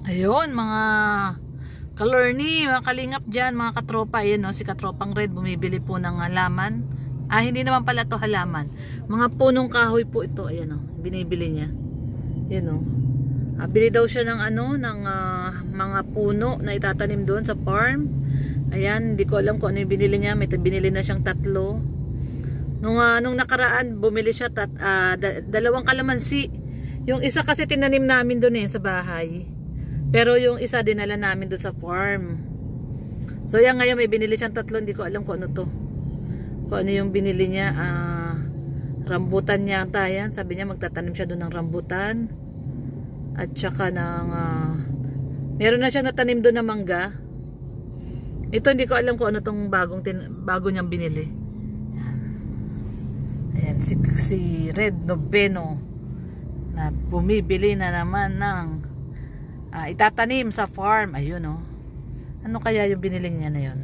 Ayun, mga kalorni, mga kalingap dyan, mga katropa. Ayun, no, si Katropang Red bumibili po ng halaman. Hindi naman pala to halaman. Mga punong kahoy po ito. Ayan, no, binibili niya. Ayan, no. Bili daw siya ng ng mga puno na itatanim doon sa farm. Ayan, hindi ko alam kung ano yung binili niya. May binili na siyang 3. Nung nakaraan, bumili siya dalawang kalamansi. Yung isa kasi tinanim namin doon sa bahay. Pero yung isa dinala namin doon sa farm. So yan, ngayon may binili siyang 3. Hindi ko alam kung ano to. Kung ano yung binili niya. Rambutan niya yan. Sabi niya magtatanim siya doon ng rambutan. At saka ng meron na siya natanim doon na mangga. Ito hindi ko alam kung ano tong bago niyang binili. Ayan, si Red Noveno na bumibili na naman ng itatanim sa farm. Ayun, oh. Ano kaya yung binili niya na yun?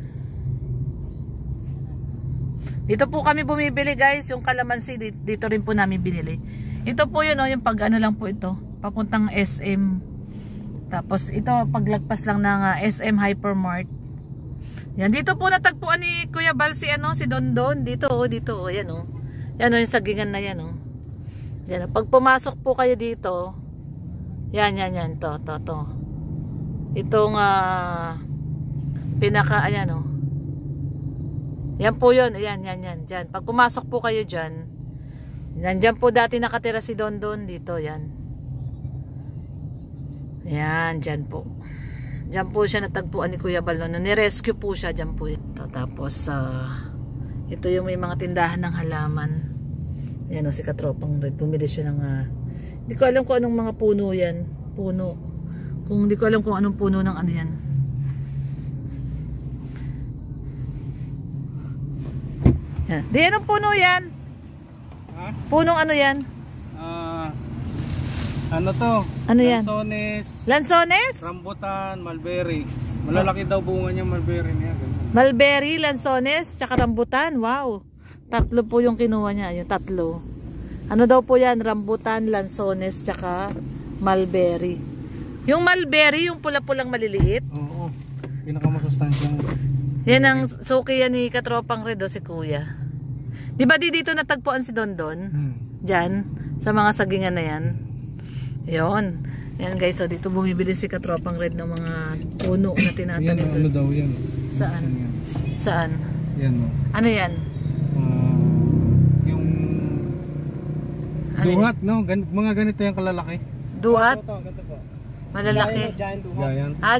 Dito po kami bumibili, guys. Yung kalamansi dito rin po namin binili. Ito po yun, oh, yung pag ano lang po ito, papuntang SM. Tapos ito paglagpas lang ng SM Hypermart. Yan, dito po natagpuan ni Kuya Bal si Dondon dito, oh, yan, oh. Yan, oh, yung sagingan na yan, oh. Yan, pag pumasok po kayo dito, yan, to. Itong ayan, oh. Yan po yun, ayan, dyan. Pag pumasok po kayo dyan, dyan po dati nakatira si Dondon dito, yan. Yan, dyan po. Dyan po siya natagpuan ni Kuya Bal noon. Nirescue po siya, dyan po ito. Tapos, ito yung may mga tindahan ng halaman. Yan, o, si Katropang Red. Bumili siya ng, hindi ko alam kung anong mga puno yan. Puno. Hindi ko alam kung anong puno ng ano yan. Yan. Di, anong puno yan? Ha? Punong ano yan? Ano to? Ano yan? Lansones? Rambutan, mulberry. Malalaki daw bunga niya, mulberry niya. Ganun. Mulberry, lansones, tsaka rambutan. Wow. 3 po yung kinuha niya. Yung 3. Ano daw po yan? Rambutan, lansones, tsaka mulberry. Yung mulberry, yung pula-pulang maliliit. Oo. Pinakamasustansyang. Yan ang suki yan ni Katropang Red, si Kuya. Di ba dito natagpuan si Dondon? Diyan, sa mga sagingan na yan. Yon. Yan, guys, so dito bumibili si Katropang Red ng mga puno na tinatanim. Yan, ano daw yan? Saan? Saan? Yan, no. Ano yan? Yung duhat, no? Mga ganito yung kalalaki. Duhat? Ito po. Malalaki? Giant duhat.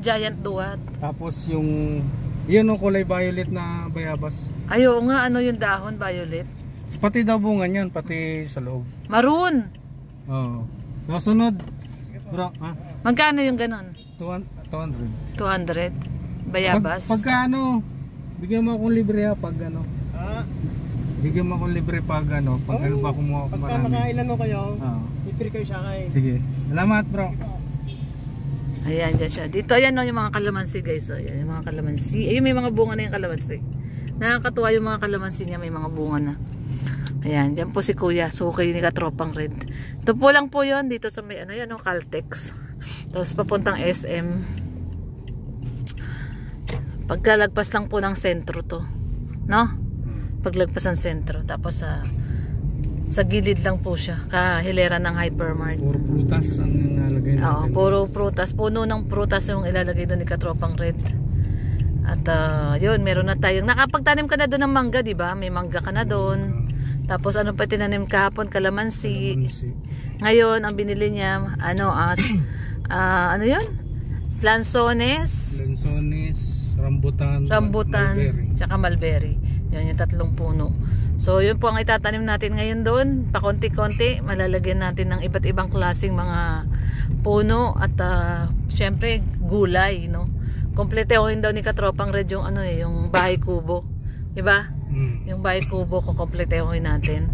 Giant duhat. Tapos yung yun, no, kulay violet na bayabas. Ayo nga, ano yung dahon, violet? Pati daw bunga niyan, pati sa loob. Maroon. Oo. Nasunod. Bro, magkano yung ganon? 200. 200? Bayabas? Pagka ano, bigyan mo akong libre pag ano. Bigyan mo akong libre pag ano, pag ano ba kumuha ko marami. Pagka makailan mo kayo, libre kayo siya kayo. Sige. Salamat, bro. Ayan, dyan siya. Dito, ayan, no, yung mga kalamansi, guys. Ayan, yung mga kalamansi. Ayun, may mga bunga na yung kalamansi. Nakakatuwa yung mga kalamansi niya, may mga bunga na. Ayan, dyan po si Kuya. Sukay ni Katropang Red. Ito po lang po yun. Dito sa may, yan, no, Caltex. Tapos papuntang SM. Pagkalagpas lang po ng sentro to. No? Paglagpas ng sentro. Tapos sa gilid lang po siya. Kahilera ng Hypermart. Puro prutas ang ilalagay natin. Oo, puro prutas. Puno ng prutas yung ilalagay doon ni Katropang Red. At yun, meron na tayong nakapagtanim ka na doon ng mangga, di ba? May mangga ka na doon. Tapos ano pa tinanim kahapon? Kalamansi. Ngayon, ang binili niya, ano yun? Lansones, rambutan, mulberry. Tsaka mulberry. Yun yung 3 puno. So yun po ang itatanim natin ngayon doon. Pakonti-konti, malalagyan natin ng iba't ibang klaseng mga puno. At syempre, gulay, no? Kompletehohin daw ni Katropang Red yung yung bahay kubo. Diba? Yung bahay kubo ko kompletehohin natin.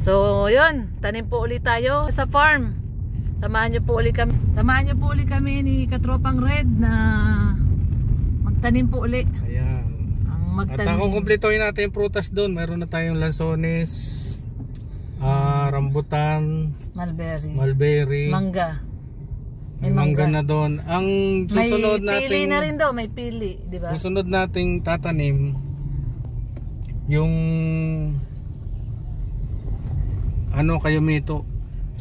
So yun, tanim po ulit tayo sa farm. Samahan niyo po ulit kami ni Katropang Red na magtanim po ulit. Ayan. At ako kumpletohin natin yung prutas doon. Meron na tayong lansones, rambutan, mulberry, mangga. May mangga na doon. Ang susunod may pili nating na rin daw, may pili, di ba? susunod nating tatanim yung ano kayo mito,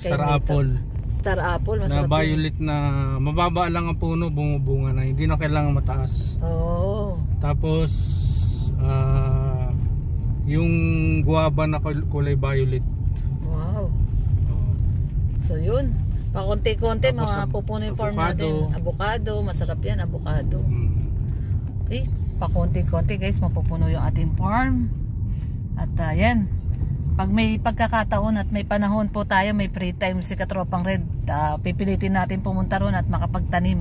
star Kayumito. apple. Star apple, Na masarap. violet na mababa lang ang puno, bumubunga na. Hindi na kailangan mataas. Oh. Tapos yung guava na kulay violet. Wow. So yun. Pakunti-kunti Tapos mga pupuno yung farm avocado. natin. Avocado, masarap yan, avocado. Okay, pakunti-kunti guys, mapupuno yung ating farm. At yan. Pag may pagkakataon at may panahon po tayo, may free time si Katropang Red, pipilitin natin pumunta ron at makapagtanim.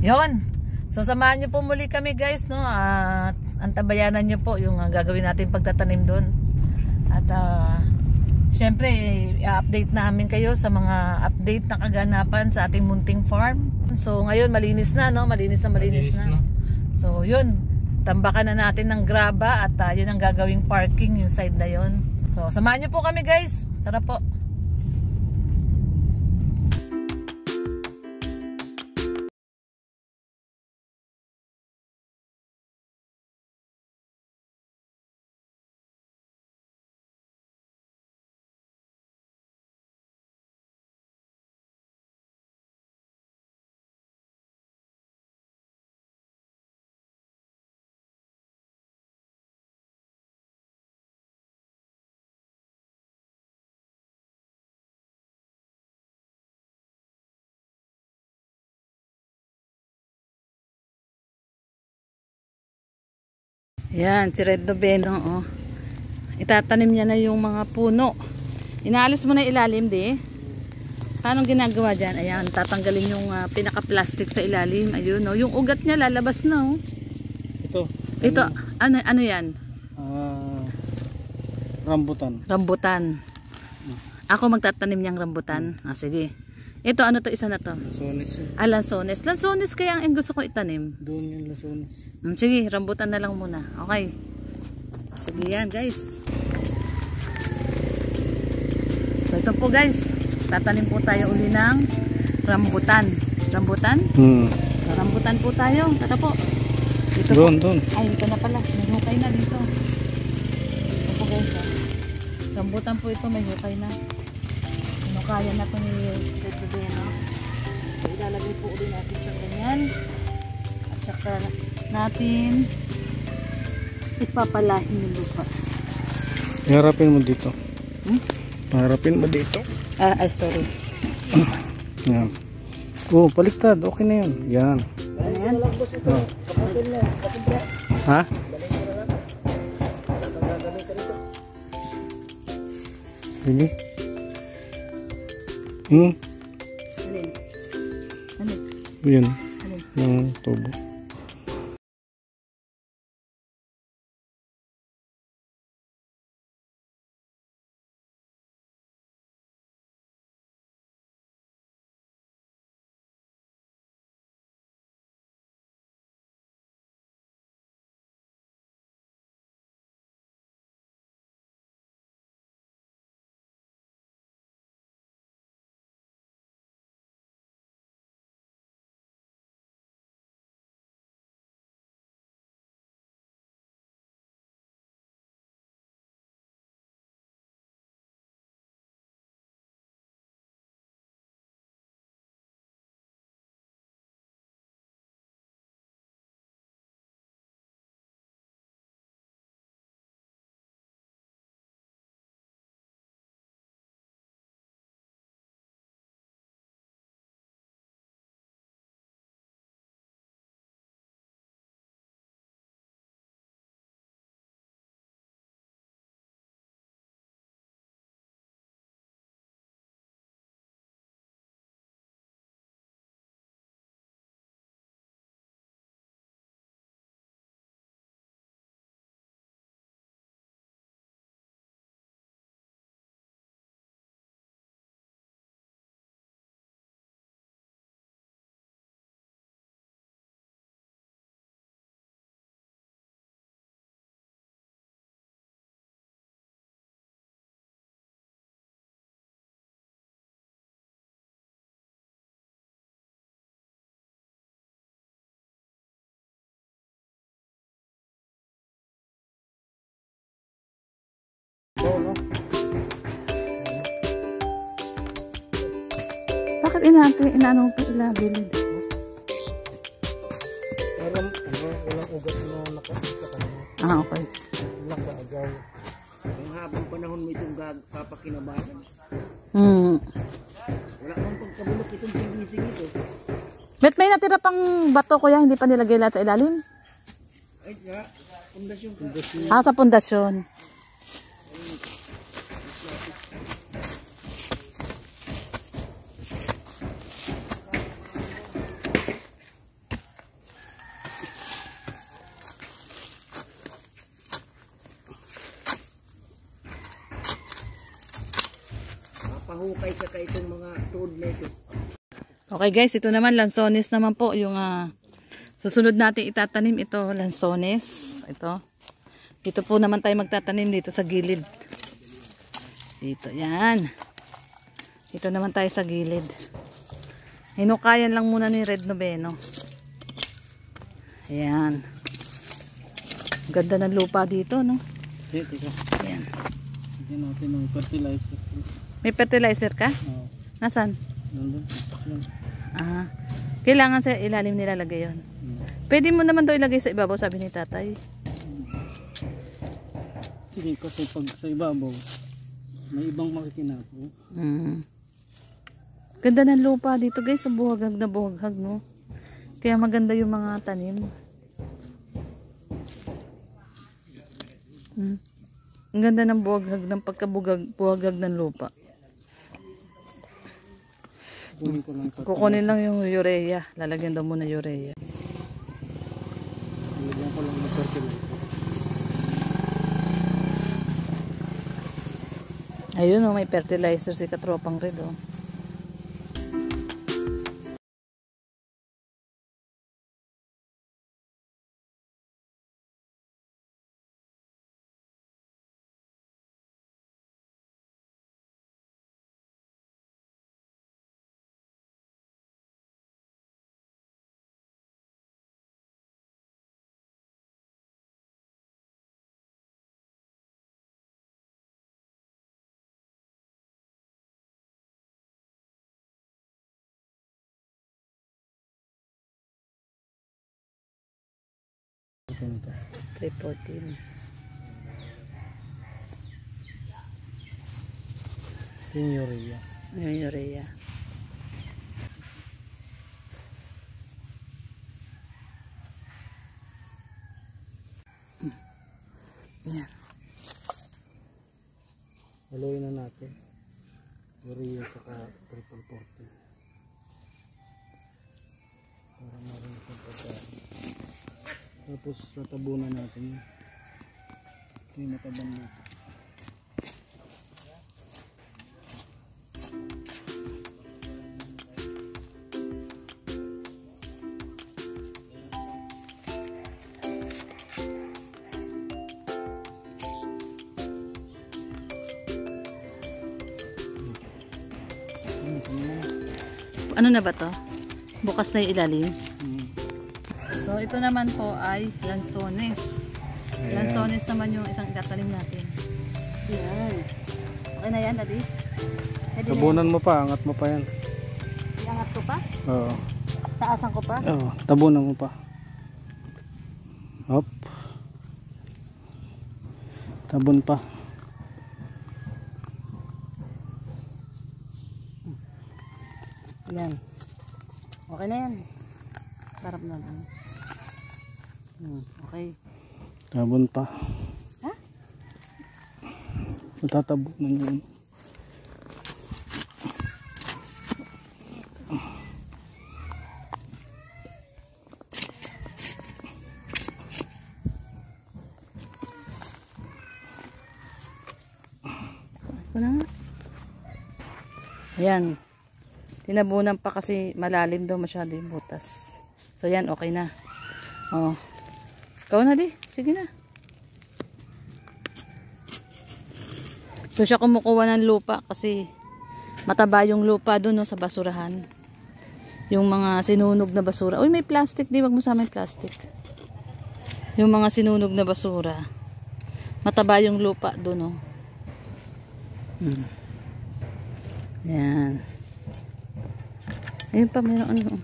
Yon. So samahan nyo po muli kami guys, no? At antabayanan nyo po yung gagawin natin pagtatanim doon. At syempre, i-update namin kayo sa mga update na kaganapan sa ating munting farm. So ngayon malinis na, no? Malinis na. So yun, tambakan na natin ng graba at yun ang gagawing parking, yung side na yun. So samahan nyo po kami guys. Tara po. Yan, si Red Noveno, oh. Itatanim niya na yung mga puno. Inaalis mo na ilalim, di? Paano ginagawa dyan? Ayan, tatanggalin yung pinaka-plastic sa ilalim. Ayun, oh. Yung ugat niya lalabas na, oh. Ito, ano yan? Rambutan. Rambutan. Ako magtatanim niyang rambutan. Sige. Ito, ano to? Isa na to? Lansones. Lansones. Lansones kaya ang gusto ko itanim. Doon yung lansones. Sige, rambutan na lang muna. Okay. Sige yan, guys. So, ito po, guys. Tatanim po tayo uli ng rambutan. Rambutan? So, rambutan po tayo. Tata po. Dito Doon. Ay, dito na pala. May hukay na dito. Ito po, guys. Rambutan po ito. May hukay na. Kaya na ito ni Red Noveno. So, ilalagay po ulit natin sa ganyan. At saka natin ipapalahin yung lupa. Harapin mo dito. Harapin mo dito. Ay, sorry. Yan. Oh, baliktad. Okay na yun. Yan. Ayan. Ha? Really? Alin? Yan. Alin? Yung tubo. Oo. Bakit inaano pa ilagilid? Walang ugat na nakakita ka na. Okay. Nakaagaw. Ang habang panahon mo itong papakinabangan. Wala kang pagkabulok itong PVC ito. Bet, may natira pang bato kuya, hindi pa nilagay lahat sa ilalim? Ay, sa pundasyon. Sa pundasyon. Pahukay ka itong mga tuod na ito. Okay guys, ito naman lansones naman po yung susunod natin itatanim. Ito lansones, ito. Dito po naman tayo magtatanim dito sa gilid. Dito, yan. Dito naman tayo sa gilid. Hinukayan lang muna ni Red Noveno. Ayan. Ganda ng lupa dito, no? Ayan. Hindi natin ng fertilizer. May fertilizer ka? Oo. Nasaan? Nandun. Kailangan sa ilalim nilalagay yun. Pwede mo naman daw ilagay sa ibabaw, sabi ni tatay. Hindi, kasi pag sa ibabaw, may ibang makikinapo. Ganda ng lupa dito guys, buhaghag na buhaghag, no? Kaya maganda yung mga tanim. Ang ganda ng buhaghag, ng pagkabuhaghag ng lupa. Kukunin lang yung urea. Lalagyan daw muna urea. Lalagyan ko lang ng fertilizer. Ayun, oh, may fertilizer si Katropang Red, oh. Ito nito. 314. Yung urea. Yung urea. Yan. Haluin na natin. Urea at saka 340. Para maroon sa pagkain. Tapos tatabunan natin. Ito yung matabang natin. Ano na ba to? Bukas na yung ilalim. So ito naman po ay lansones. Lansones naman yung isang itatanim natin. Yan. Okay na yan, Daddy? Tabunan mo pa, angat mo pa yan. Iangat ko pa? Oo. Taasan ko pa? Oo, tabunan mo pa. Hop. Tabon pa. Yan. Okay na yan. Sarap na lang. Okay. Tabon pa. Ha? Tatabunan yun. Ayan. Tinabunan pa kasi malalim daw masyado yung butas. So yan, okay na. Oh. Ikaw na di. Sige na. So siya kumukuha ng lupa kasi mataba yung lupa doon, no, sa basurahan. Yung mga sinunog na basura. Uy, may plastic. Di, wag mo sama yung plastic. Yung mga sinunog na basura. Mataba yung lupa doon, no. Yan. Ayun pa, mayroon ano.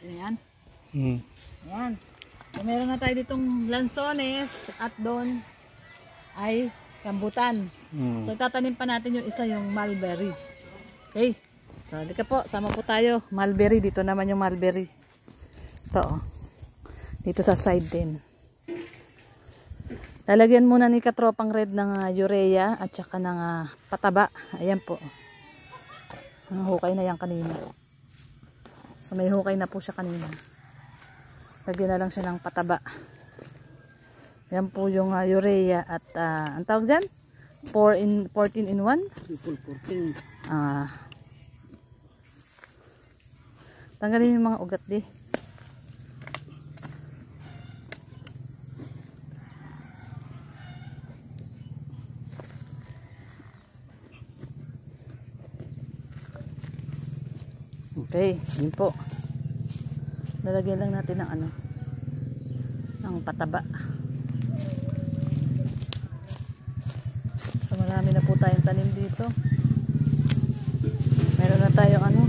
Ayan. Ayan. So, meron na tayo ditong lansones at doon ay rambutan. So tatanim pa natin yung isa, yung mulberry. Okay. So halika po, sama po tayo. Mulberry, dito naman yung mulberry. Ito oh. Dito sa side din. Lalagyan muna ni Katropang Red ng urea at saka ng pataba. Ayan po. Hukay na yan kanina. So may hukay na po siya kanina. Lagyan na lang siya ng pataba. Yan po yung urea at ang tawag dyan? 14 in 1? Triple 14. Tanggalin yung mga ugat di. Okay, yun po. Lalagyan lang natin ng ano, ng pataba. So marami na po tayong tanim dito. Meron na tayong ano,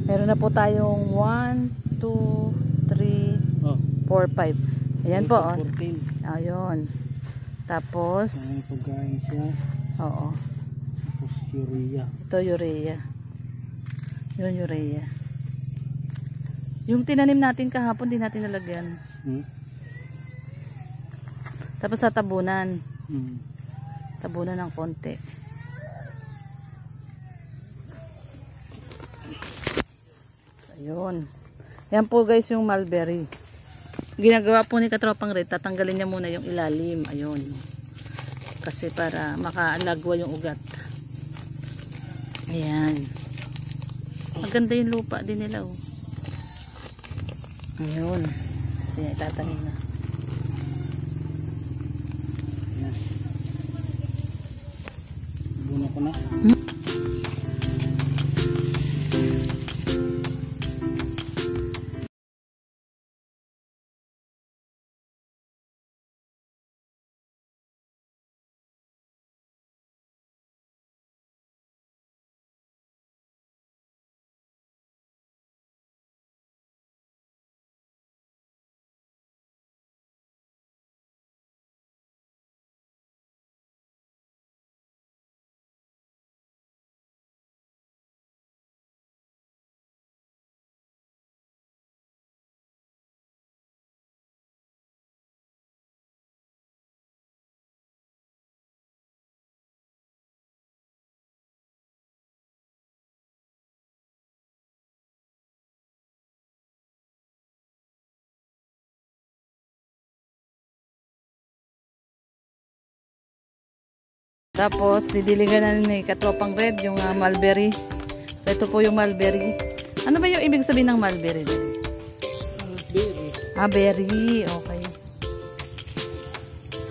meron na po tayong 1, 2, 3, 4, 5. Ayan po. 14. Ayun. Tapos, pagkain siya. Oo. Urea. Ito urea. Yun urea. Yung tinanim natin kahapon, di natin nalagyan. Tapos sa tabunan. Tabunan ng konti. So, yun. Yan po guys yung mulberry. Ginagawa po ni Katropang Red, tatanggalin niya muna yung ilalim. Ayun. Kasi para makaalagwa yung ugat. Ayan. Maganda yung lupa din nila oh. Ayun. Kasi itatanim na. Ayan. Buno ko na. Tapos, didiligan na ni Katropang Red yung mulberry. So, ito po yung mulberry. Ano ba yung ibig sabihin ng mulberry? Berry. Berry. Okay.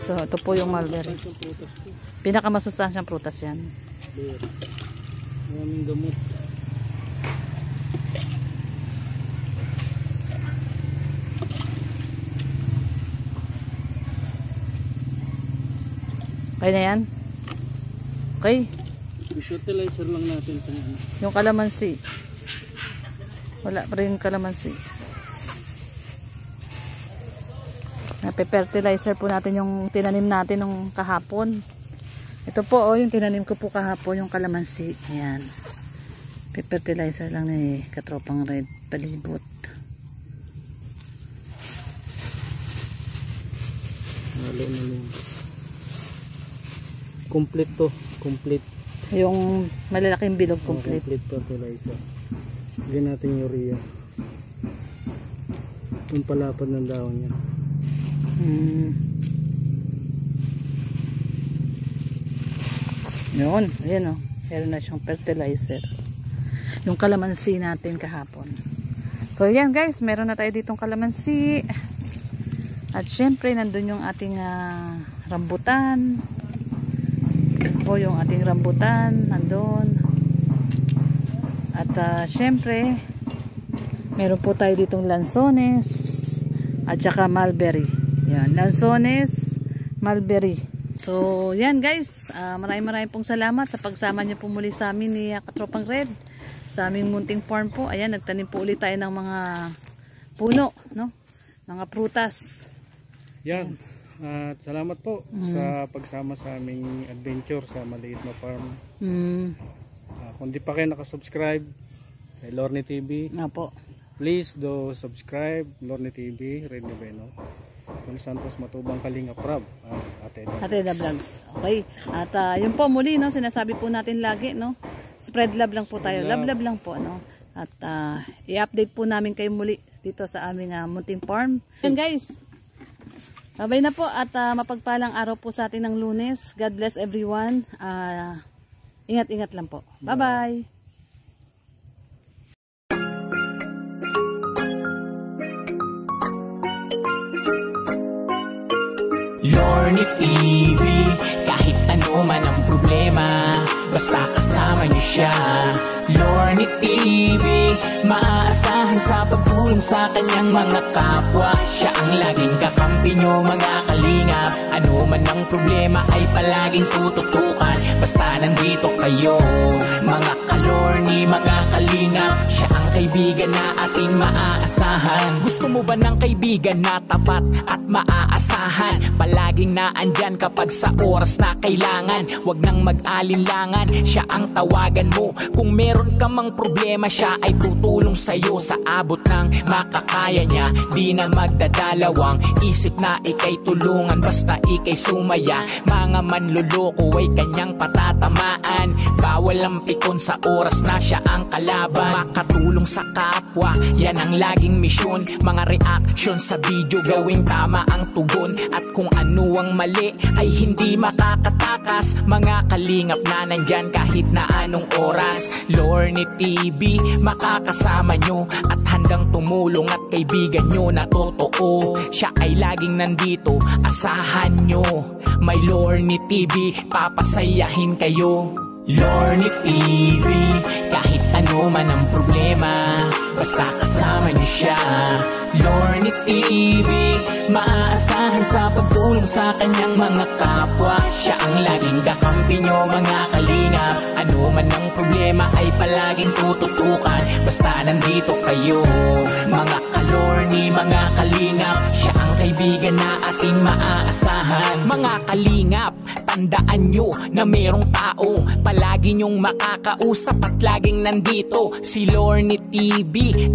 So, ito po yung mulberry. Pinakamasustansyang prutas yan. Berry. Maraming gamot. Okay na yan? Okay. I-fertilizer lang natin ito. Yung kalamansi. Wala pa rin yung kalamansi. Nape-fertilizer po natin yung tinanim natin nung kahapon. Ito po, oh, yung tinanim ko po kahapon, yung kalamansi. Ayan. Pe-fertilizer lang ni Katropang Red. Palibot. Halo na lang. Complete to. Complete. Yung malalaking bilog complete. Complete fertilizer. Bigyan natin yung urea. Yung palapad ng dahon niya. Yun, ayan o. Meron na siyang fertilizer. Yung kalamansi natin kahapon. So yan guys, meron na tayo ditong kalamansi. At syempre nandun yung ating rambutan. O yung ating rambutan nandun. At syempre meron po tayo ditong lansones at saka mulberry. Yan, lansones, mulberry. So yan guys, maraming pong salamat sa pagsama niyo po muli sa amin ni Katropang Red sa aming munting farm po. Ayan, nagtanim po ulit tayo ng mga puno, no? Mga prutas. Yan. At salamat po sa pagsama sa aming adventure sa maliit na farm. Kung di pa kayo nakasubscribe kay Lorne TV, po. please do subscribe Lorne TV, Red Noveno, Con Santos Matubang Kalingap Rab, Ateda Vlogs. Okay. At yun po muli, no, sinasabi po natin lagi, no, spread love lang po tayo. Love lang po, no. At i-update po namin kayo muli dito sa aming munting farm. Yun guys. Sabay na po at mapagpalang araw po sa atin ng Lunes. God bless everyone. Ingat-ingat lang po. Bye-bye. Lorne TV, kahit ano man ang problema, basta kasama niyo siya. Lorne TV, maaasahan sa pagtulong sa kanyang mga kapwa. Siya ang laging kakampi niyo mga kalingap. Ano man ang problema ay palaging tututukan, basta nandito kayo mga ka-Lorne, mga kalingap. Siya ang kaibigan na ating maaasahan. Gusto mo ba ng kaibigan na tapat at maaasahan? Palaging naandyan kapag sa oras na kailangan. Huwag nang mag-alinlangan, siya ang tawagan mo. Kung meron ka mang problema, siya ay tutulong sa'yo sa abot ng makakaya niya. Di na magdadalawang isip na ikay tulungan, basta ikay sumaya. Mga manluloko ay kanyang patatamaan. Bawal ang pikon sa oras na siya ang kalaban. Makatulong sa kapwa, yan ang laging misyon. Mga reaction sa video, gawing tama ang tugon. At kung ano ang mali ay hindi makakatakas. Mga kalingap na nandyan kahit na anong oras. Lorne TV, makakasama nyo at handang tumulong at kaibigan nyo na totoo. Siya ay laging nandito, asahan nyo. May Lorne TV, papasayahin kayo. Lorne TV, kahit ano man ang problema, basta kasama niyo siya. Lorne TV, maaasahan sa pagtulong sa kanyang mga kapwa. Siya ang laging kakampi niyo mga kalingap. Ano man ang problema ay palaging tututukan, basta nandito kayo mga ka-Lorne, mga kalingap. Siya ang kaibigan na ating maaasahan. Mga kalingap, tandaan nyo na merong taong palagi nyong makakausap at laging nandito, si Lorne TV.